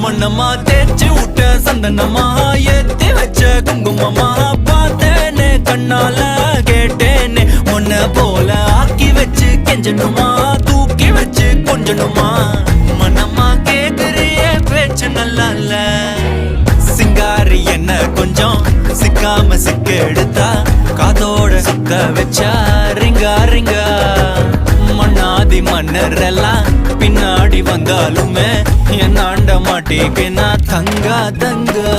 மண்ணம்மா தேய்ச்சி விட்ட சந்தனமா ஏத்தி வச்ச குங்குமமா பார்த்தேனே கண்ணால கேட்டேனே உன்ன போல ஆக்கி வச்சு கெஞ்சணுமா தூக்கி வச்சு கொஞ்சணுமா மனமா கேக்குறிய பேச்சு நல்லா இல்ல சிங்காரி என்ன கொஞ்சம் சிக்காம சிக்க எடுத்தா காதோட சுத்த வச்சா ரிங்கா ரிங்கா மண்ணாதி மன்னர் எல்லாம் பின்னாடி வந்தாலுமே என் ஆண்ட மாட்டேக்கு நான் தங்கா தங்கா